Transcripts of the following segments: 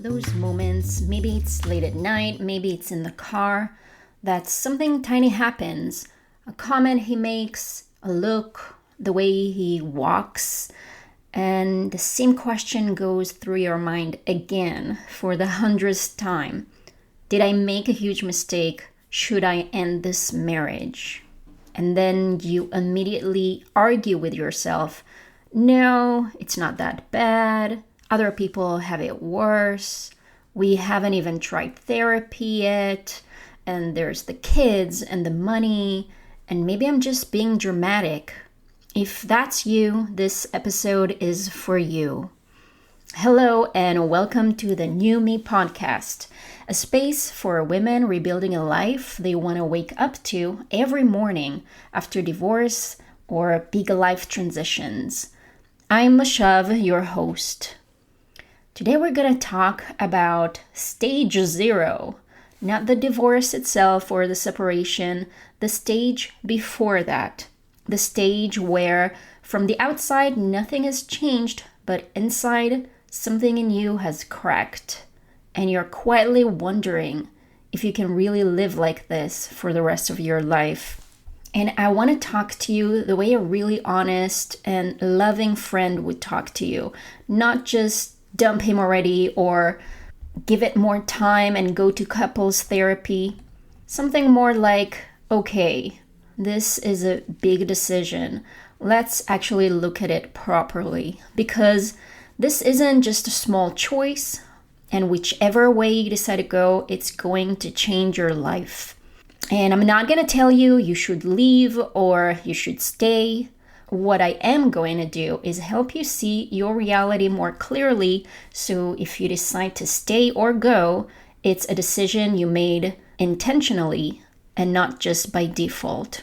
those moments, maybe it's late at night, maybe it's in the car, that something tiny happens. A comment he makes, a look, the way he walks, and the same question goes through your mind again for the 100th time. Did I make a huge mistake? Should I end this marriage? And then you immediately argue with yourself. No, it's not that bad. Other people have it worse. We haven't even tried therapy yet. And there's the kids and the money. And maybe I'm just being dramatic. If that's you, this episode is for you. Hello and welcome to the New Me podcast, a space for women rebuilding a life they want to wake up to every morning after divorce or big life transitions. I'm Mashav, your host. Today we're going to talk about stage 0, not the divorce itself or the separation, the stage before that. The stage where from the outside nothing has changed, but inside something in you has cracked. And you're quietly wondering if you can really live like this for the rest of your life. And I want to talk to you the way a really honest and loving friend would talk to you. Not just dump him already or give it more time and go to couples therapy. Something more like, okay, this is a big decision. Let's actually look at it properly, because this isn't just a small choice, and whichever way you decide to go, it's going to change your life. And I'm not going to tell you you should leave or you should stay. What I am going to do is help you see your reality more clearly, so if you decide to stay or go, it's a decision you made intentionally and not just by default.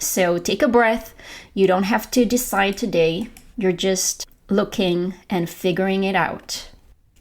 So take a breath. You don't have to decide today. You're just looking and figuring it out.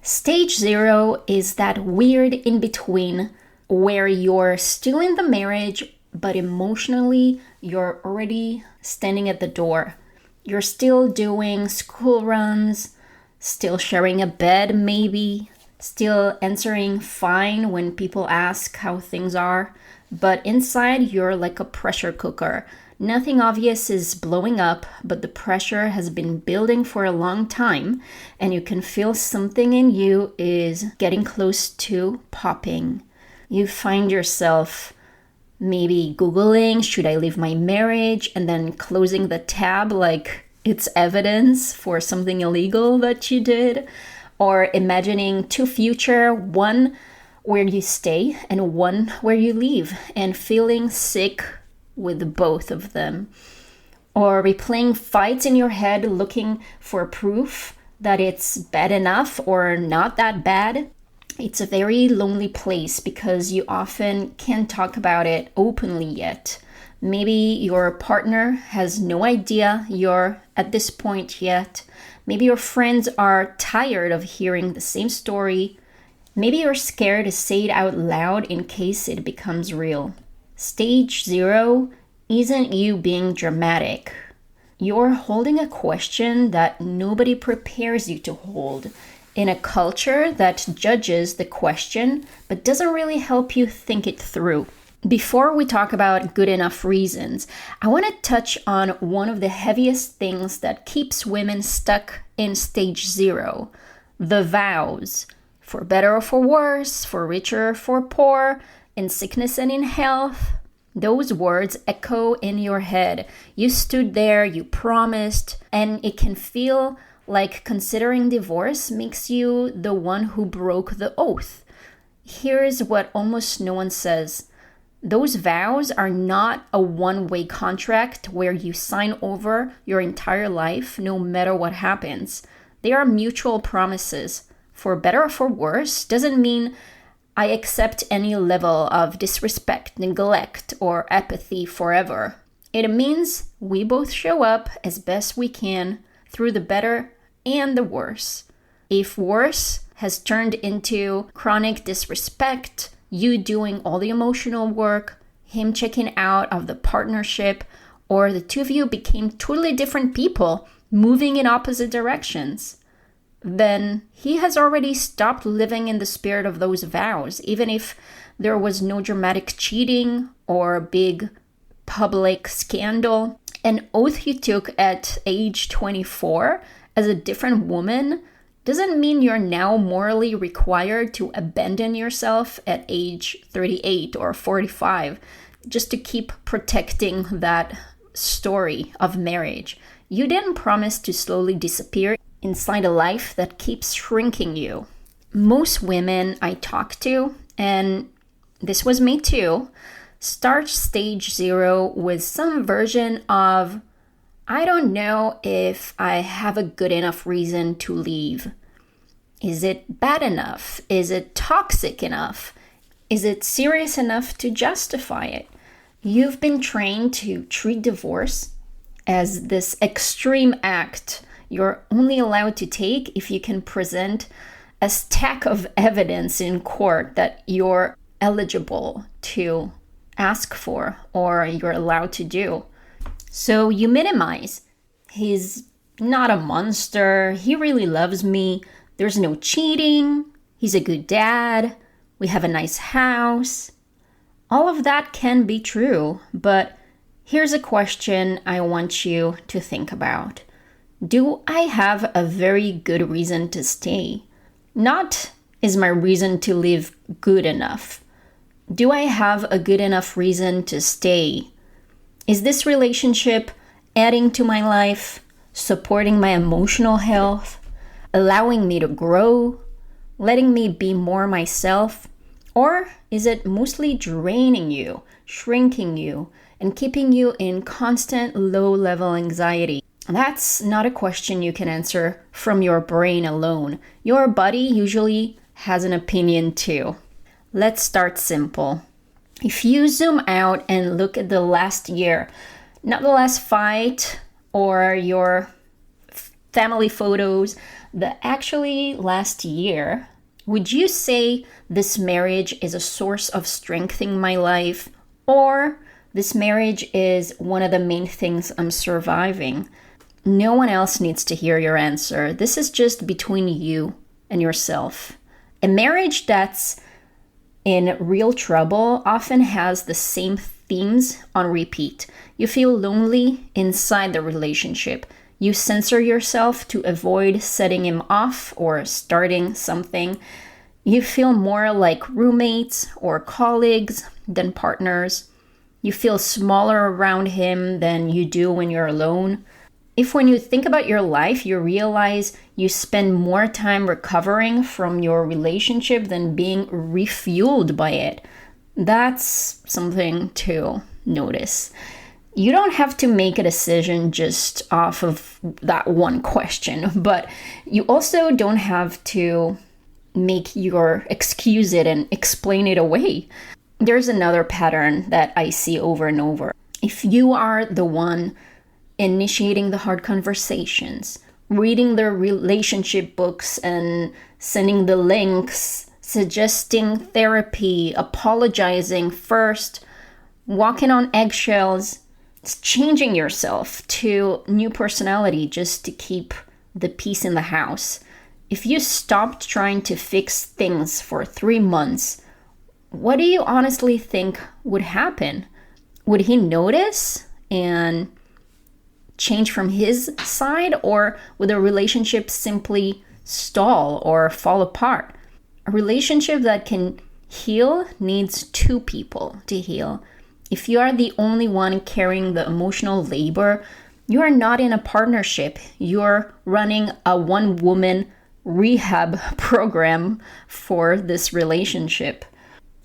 Stage 0 is that weird in-between where you're still in the marriage, but emotionally you're already standing at the door. You're still doing school runs, still sharing a bed maybe, still answering fine when people ask how things are. But inside, you're like a pressure cooker. Nothing obvious is blowing up, but the pressure has been building for a long time, and you can feel something in you is getting close to popping. You find yourself maybe Googling, should I leave my marriage? And then closing the tab like it's evidence for something illegal that you did. Or imagining two futures, one where you stay and one where you leave, and feeling sick with both of them. Or replaying fights in your head looking for proof that it's bad enough or not that bad. It's a very lonely place because you often can't talk about it openly yet. Maybe your partner has no idea you're at this point yet. Maybe your friends are tired of hearing the same story. Maybe you're scared to say it out loud in case it becomes real. Stage 0 isn't you being dramatic. You're holding a question that nobody prepares you to hold in a culture that judges the question but doesn't really help you think it through. Before we talk about good enough reasons, I want to touch on one of the heaviest things that keeps women stuck in stage 0, the vows. For better or for worse, for richer or for poor, in sickness and in health. Those words echo in your head. You stood there, you promised, and it can feel like considering divorce makes you the one who broke the oath. Here's what almost no one says. Those vows are not a one-way contract where you sign over your entire life no matter what happens. They are mutual promises. For better or for worse doesn't mean I accept any level of disrespect, neglect, or apathy forever. It means we both show up as best we can through the better and the worse. If worse has turned into chronic disrespect, you doing all the emotional work, him checking out of the partnership, or the two of you became totally different people moving in opposite directions, then he has already stopped living in the spirit of those vows, even if there was no dramatic cheating or big public scandal. An oath you took at age 24 as a different woman doesn't mean you're now morally required to abandon yourself at age 38 or 45 just to keep protecting that story of marriage. You didn't promise to slowly disappear inside a life that keeps shrinking you. Most women I talk to, and this was me too, start stage 0 with some version of, I don't know if I have a good enough reason to leave. Is it bad enough? Is it toxic enough? Is it serious enough to justify it? You've been trained to treat divorce as this extreme act you're only allowed to take if you can present a stack of evidence in court that you're eligible to ask for or you're allowed to do. So you minimize. He's not a monster. He really loves me. There's no cheating. He's a good dad. We have a nice house. All of that can be true, but here's a question I want you to think about. Do I have a very good reason to stay? Not, is my reason to live good enough? Do I have a good enough reason to stay? Is this relationship adding to my life, supporting my emotional health, allowing me to grow, letting me be more myself? Or is it mostly draining you, shrinking you, and keeping you in constant low-level anxiety? That's not a question you can answer from your brain alone. Your body usually has an opinion too. Let's start simple. If you zoom out and look at the last year, not the last fight or your family photos, the actually last year, would you say this marriage is a source of strengthening my life, or this marriage is one of the main things I'm surviving? No one else needs to hear your answer. This is just between you and yourself. A marriage that's in real trouble often has the same themes on repeat. You feel lonely inside the relationship. You censor yourself to avoid setting him off or starting something. You feel more like roommates or colleagues than partners. You feel smaller around him than you do when you're alone. If when you think about your life, you realize you spend more time recovering from your relationship than being refueled by it, that's something to notice. You don't have to make a decision just off of that one question, but you also don't have to excuse it and explain it away. There's another pattern that I see over and over. If you are the one initiating the hard conversations, reading the relationship books and sending the links, suggesting therapy, apologizing first, walking on eggshells, changing yourself to new personality just to keep the peace in the house. If you stopped trying to fix things for 3 months, what do you honestly think would happen? Would he notice and change from his side, or would the relationship simply stall or fall apart? A relationship that can heal needs 2 people to heal. If you are the only one carrying the emotional labor, you are not in a partnership. You're running a one-woman rehab program for this relationship.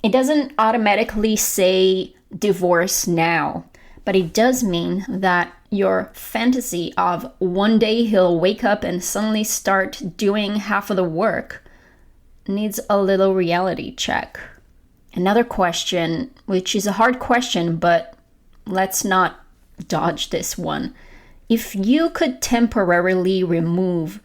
It doesn't automatically say divorce now, but it does mean that your fantasy of one day he'll wake up and suddenly start doing half of the work needs a little reality check. Another question, which is a hard question, but let's not dodge this one. If you could temporarily remove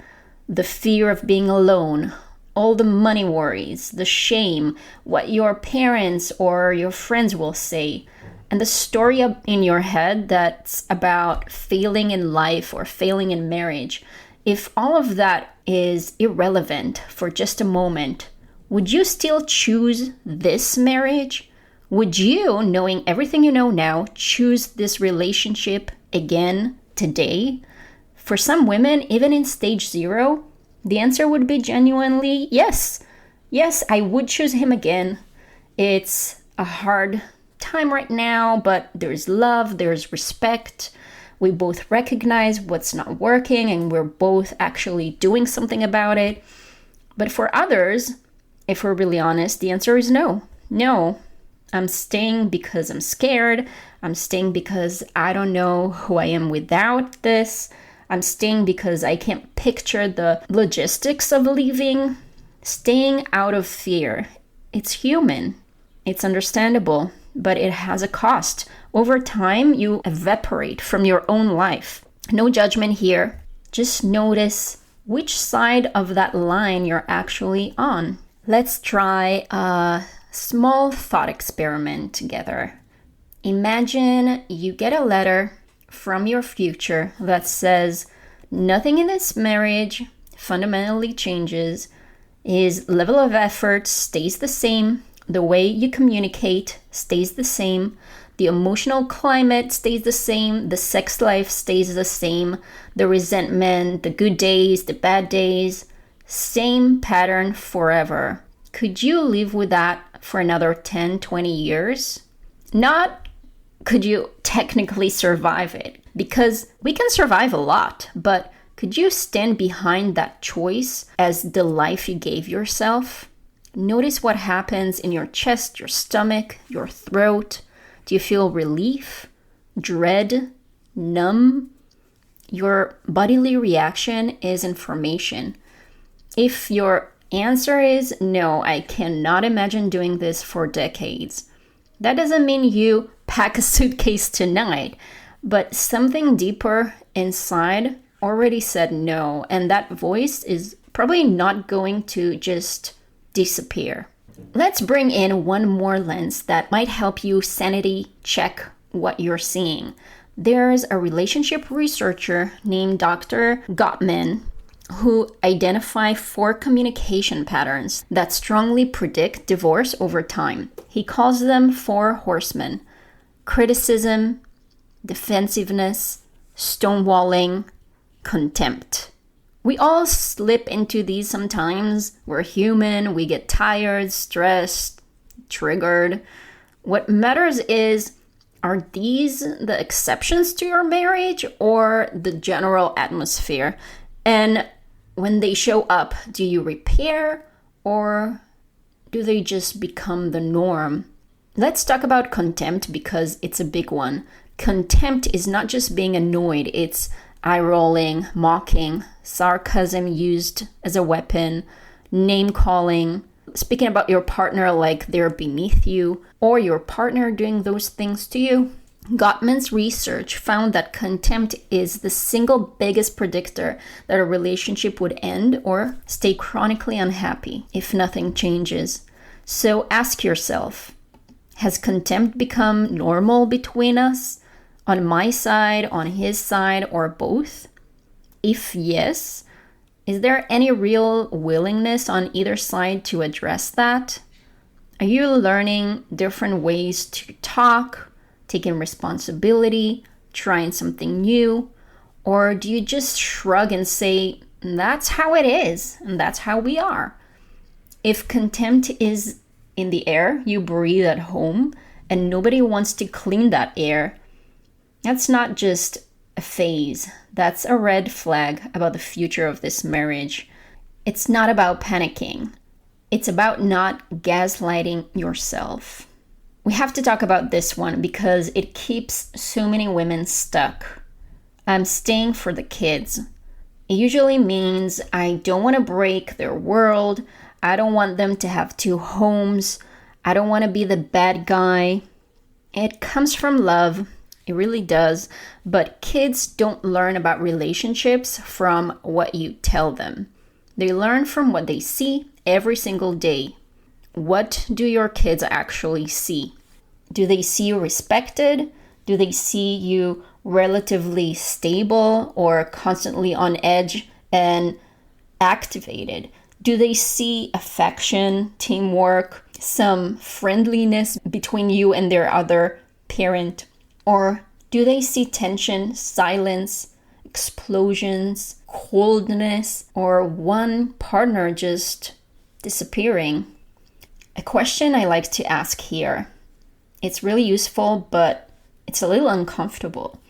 the fear of being alone, all the money worries, the shame, what your parents or your friends will say, and the story in your head that's about failing in life or failing in marriage, If all of that is irrelevant for just a moment, would you still choose this marriage? Would you, knowing everything you know now, choose this relationship again today? For some women, even in stage 0, the answer would be genuinely yes. Yes, I would choose him again. It's a hard time right now, but there's love, there's respect. We both recognize what's not working and we're both actually doing something about it. But for others, if we're really honest, the answer is no. No, I'm staying because I'm scared. I'm staying because I don't know who I am without this. I'm staying because I can't picture the logistics of leaving. Staying out of fear. It's human. It's understandable, but it has a cost. Over time, you evaporate from your own life. No judgment here. Just notice which side of that line you're actually on. Let's try a small thought experiment together. Imagine you get a letter from your future that says, nothing in this marriage fundamentally changes. His level of effort stays the same. The way you communicate stays the same. The emotional climate stays the same. The sex life stays the same. The resentment, the good days, the bad days. Same pattern forever. Could you live with that for another 10, 20 years? Not could you technically survive it, because we can survive a lot, but could you stand behind that choice as the life you gave yourself? Notice what happens in your chest, your stomach, your throat. Do you feel relief, dread, numb? Your bodily reaction is information. If your answer is no, I cannot imagine doing this for decades, that doesn't mean you pack a suitcase tonight, but something deeper inside already said no, and that voice is probably not going to just disappear. Let's bring in one more lens that might help you sanity check what you're seeing. There's a relationship researcher named Dr. Gottman who identify 4 communication patterns that strongly predict divorce over time. He calls them 4 horsemen: criticism, defensiveness, stonewalling, contempt. We all slip into these sometimes. We're human, we get tired, stressed, triggered. What matters is, are these the exceptions to your marriage or the general atmosphere? And when they show up, do you repair or do they just become the norm? Let's talk about contempt because it's a big one. Contempt is not just being annoyed, it's eye-rolling, mocking, sarcasm used as a weapon, name-calling, speaking about your partner like they're beneath you, or your partner doing those things to you. Gottman's research found that contempt is the single biggest predictor that a relationship would end or stay chronically unhappy if nothing changes. So ask yourself, has contempt become normal between us? On my side, on his side, or both? If yes, is there any real willingness on either side to address that? Are you learning different ways to talk, taking responsibility, trying something new? Or do you just shrug and say, that's how it is, and that's how we are? If contempt is in the air you breathe at home, and nobody wants to clean that air, that's not just a phase. That's a red flag about the future of this marriage. It's not about panicking. It's about not gaslighting yourself. We have to talk about this one because it keeps so many women stuck. I'm staying for the kids. It usually means I don't want to break their world. I don't want them to have 2 homes. I don't want to be the bad guy. It comes from love. It really does. But kids don't learn about relationships from what you tell them. They learn from what they see every single day. What do your kids actually see? Do they see you respected? Do they see you relatively stable or constantly on edge and activated? Do they see affection, teamwork, some friendliness between you and their other parent? Or do they see tension, silence, explosions, coldness, or one partner just disappearing? A question I like to ask here. It's really useful, but it's a little uncomfortable.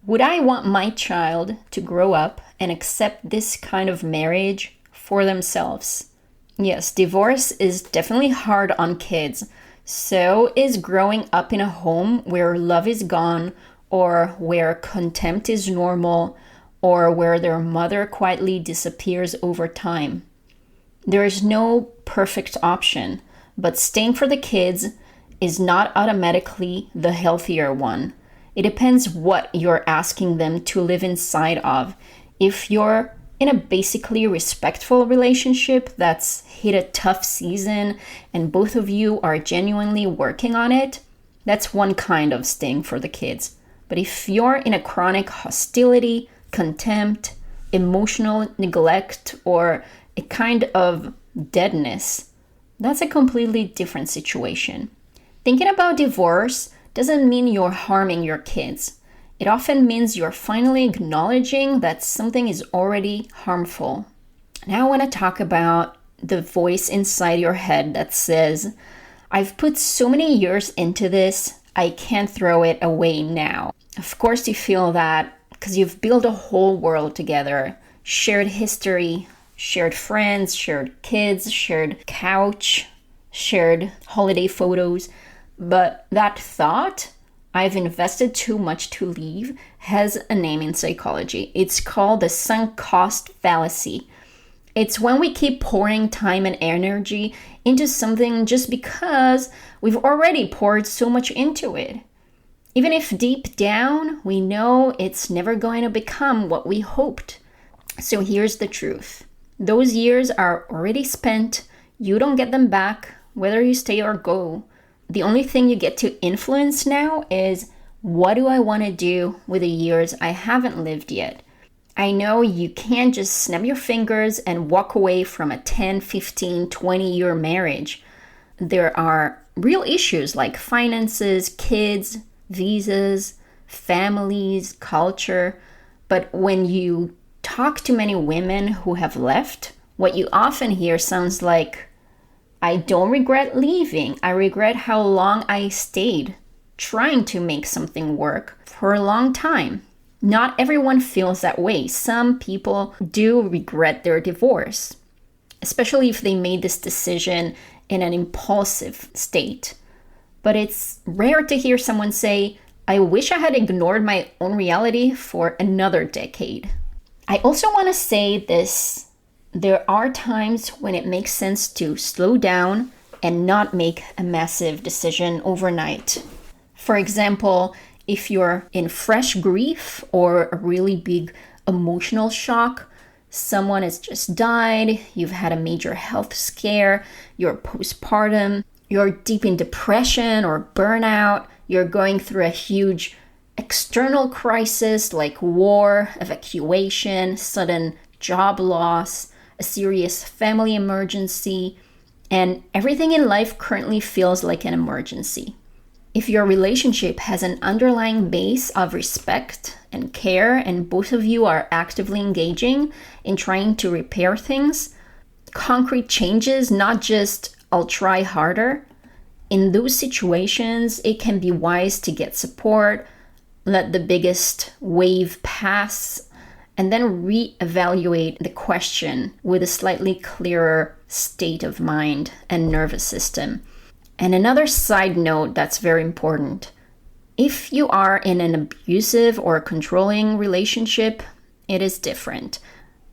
Would I want my child to grow up and accept this kind of marriage for themselves? Yes, divorce is definitely hard on kids. So is growing up in a home where love is gone, or where contempt is normal, or where their mother quietly disappears over time. There is no perfect option, but staying for the kids is not automatically the healthier one. It depends what you're asking them to live inside of. If you're in a basically respectful relationship that's hit a tough season and both of you are genuinely working on it, that's one kind of staying for the kids. But if you're in a chronic hostility, contempt, emotional neglect, or a kind of deadness, that's a completely different situation. Thinking about divorce doesn't mean you're harming your kids. It often means you're finally acknowledging that something is already harmful. Now I want to talk about the voice inside your head that says, I've put so many years into this, I can't throw it away now. Of course you feel that because you've built a whole world together, shared history, shared friends, shared kids, shared couch, shared holiday photos. But that thought, I've invested too much to leave, has a name in psychology. It's called the sunk cost fallacy. It's when we keep pouring time and energy into something just because we've already poured so much into it. Even if deep down we know it's never going to become what we hoped. So here's the truth. Those years are already spent. You don't get them back, whether you stay or go. The only thing you get to influence now is, what do I want to do with the years I haven't lived yet? I know you can't just snap your fingers and walk away from a 10, 15, 20-year marriage. There are real issues like finances, kids, visas, families, culture. But when you talk to many women who have left, what you often hear sounds like, I don't regret leaving. I regret how long I stayed trying to make something work for a long time. Not everyone feels that way. Some people do regret their divorce, especially if they made this decision in an impulsive state. But it's rare to hear someone say, I wish I had ignored my own reality for another decade. I also want to say this. There are times when it makes sense to slow down and not make a massive decision overnight. For example, if you're in fresh grief or a really big emotional shock, someone has just died, you've had a major health scare, you're postpartum, you're deep in depression or burnout, you're going through a huge external crisis like war, evacuation, sudden job loss, a serious family emergency, and everything in life currently feels like an emergency. If your relationship has an underlying base of respect and care, and both of you are actively engaging in trying to repair things, concrete changes, not just I'll try harder, in those situations, it can be wise to get support, let the biggest wave pass, and then reevaluate the question with a slightly clearer state of mind and nervous system. And another side note that's very important. If you are in an abusive or controlling relationship, it is different.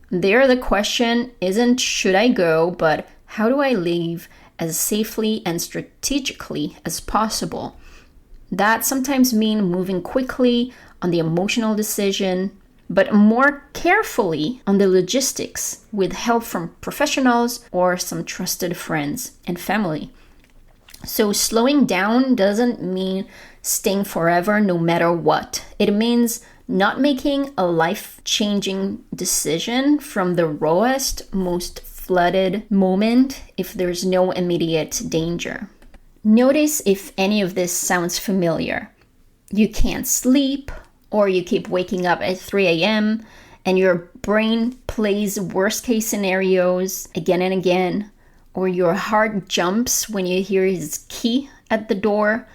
There, the question isn't should I go, but how do I leave as safely and strategically as possible? That sometimes means moving quickly on the emotional decision, but more carefully on the logistics with help from professionals or some trusted friends and family. So slowing down doesn't mean staying forever no matter what. It means not making a life-changing decision from the rawest, most flooded moment if there's no immediate danger. Notice if any of this sounds familiar. You can't sleep, or you keep waking up at 3 a.m., and your brain plays worst-case scenarios again and again, or your heart jumps when you hear his key at the door,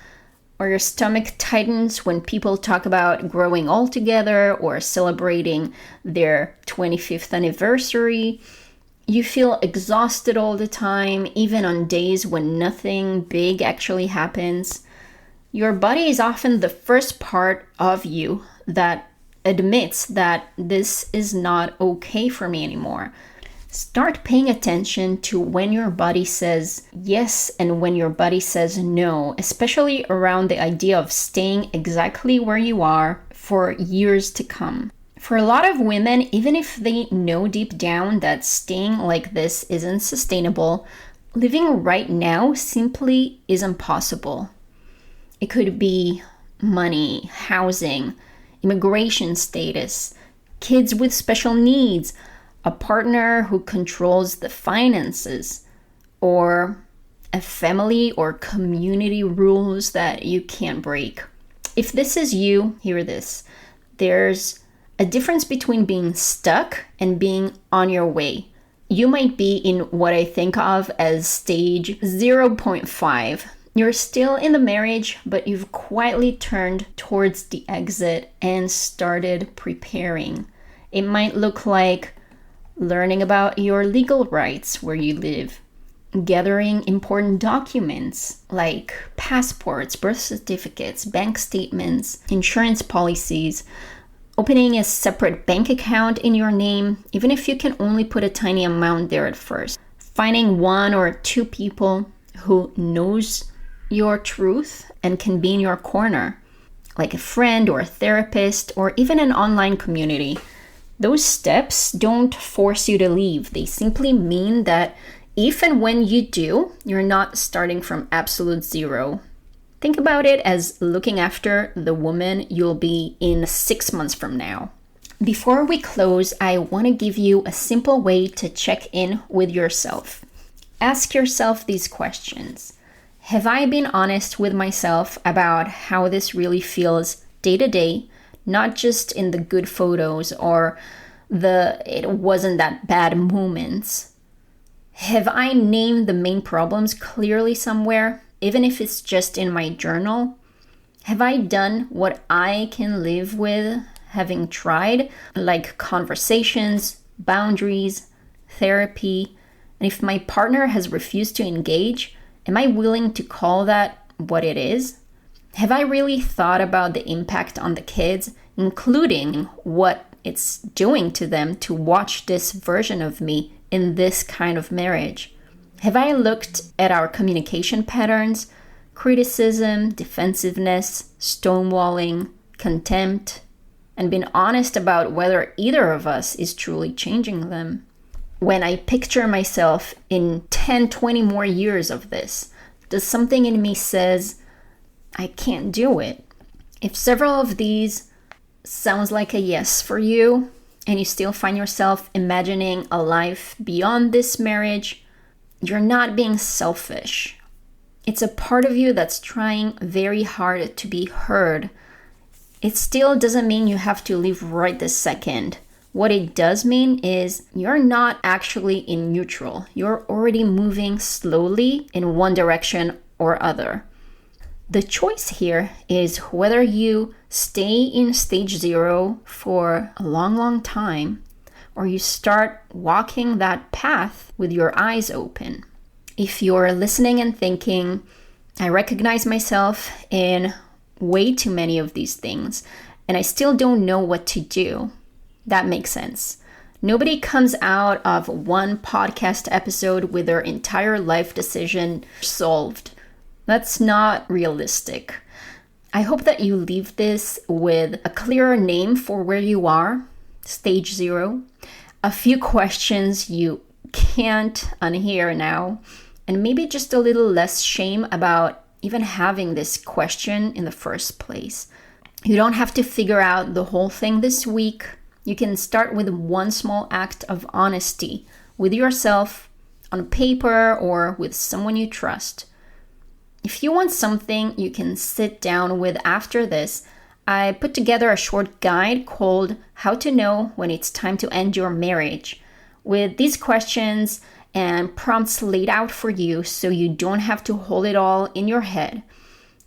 or your stomach tightens when people talk about growing old together or celebrating their 25th anniversary. You feel exhausted all the time, even on days when nothing big actually happens. Your body is often the first part of you that admits that this is not okay for me anymore. Start paying attention to when your body says yes and when your body says no, especially around the idea of staying exactly where you are for years to come. For a lot of women, even if they know deep down that staying like this isn't sustainable, living right now simply isn't possible. It could be money, housing, immigration status, kids with special needs, a partner who controls the finances, or a family or community rules that you can't break. If this is you, hear this. There's a difference between being stuck and being on your way. You might be in what I think of as stage 0.5. You're still in the marriage, but you've quietly turned towards the exit and started preparing. It might look like learning about your legal rights where you live, gathering important documents like passports, birth certificates, bank statements, insurance policies, opening a separate bank account in your name, even if you can only put a tiny amount there at first, finding one or two people who knows your truth and can be in your corner, like a friend or a therapist or even an online community. Those steps don't force you to leave. They simply mean that if and when you do, you're not starting from absolute zero. Think about it as looking after the woman you'll be in 6 months from now. Before we close, I want to give you a simple way to check in with yourself. Ask yourself these questions. Have I been honest with myself about how this really feels day to day, not just in the good photos or the it wasn't that bad moments? Have I named the main problems clearly somewhere, even if it's just in my journal? Have I done what I can live with having tried, like conversations, boundaries, therapy? And if my partner has refused to engage, am I willing to call that what it is? Have I really thought about the impact on the kids, including what it's doing to them to watch this version of me in this kind of marriage? Have I looked at our communication patterns, criticism, defensiveness, stonewalling, contempt, and been honest about whether either of us is truly changing them? When I picture myself in 10, 20 more years of this, does something in me says, I can't do it? If several of these sounds like a yes for you, and you still find yourself imagining a life beyond this marriage, you're not being selfish. It's a part of you that's trying very hard to be heard. It still doesn't mean you have to leave right this second. What it does mean is you're not actually in neutral. You're already moving slowly in one direction or other. The choice here is whether you stay in stage 0 for a long, long time, or you start walking that path with your eyes open. If you're listening and thinking, I recognize myself in way too many of these things, and I still don't know what to do, that makes sense. Nobody comes out of one podcast episode with their entire life decision solved. That's not realistic. I hope that you leave this with a clearer name for where you are, stage 0, a few questions you can't unhear now, and maybe just a little less shame about even having this question in the first place. You don't have to figure out the whole thing this week. You can start with one small act of honesty with yourself, on paper, or with someone you trust. If you want something you can sit down with after this, I put together a short guide called How to Know When It's Time to End Your Marriage, with these questions and prompts laid out for you so you don't have to hold it all in your head.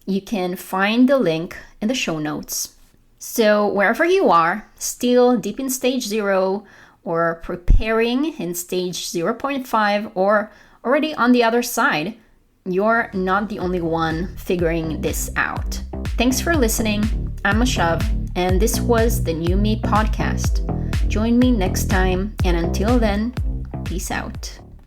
You can find the link in the show notes. So wherever you are, still deep in stage 0, or preparing in stage 0.5, or already on the other side, you're not the only one figuring this out. Thanks for listening. I'm Mashav, and this was the New Me podcast. Join me next time, and until then, peace out.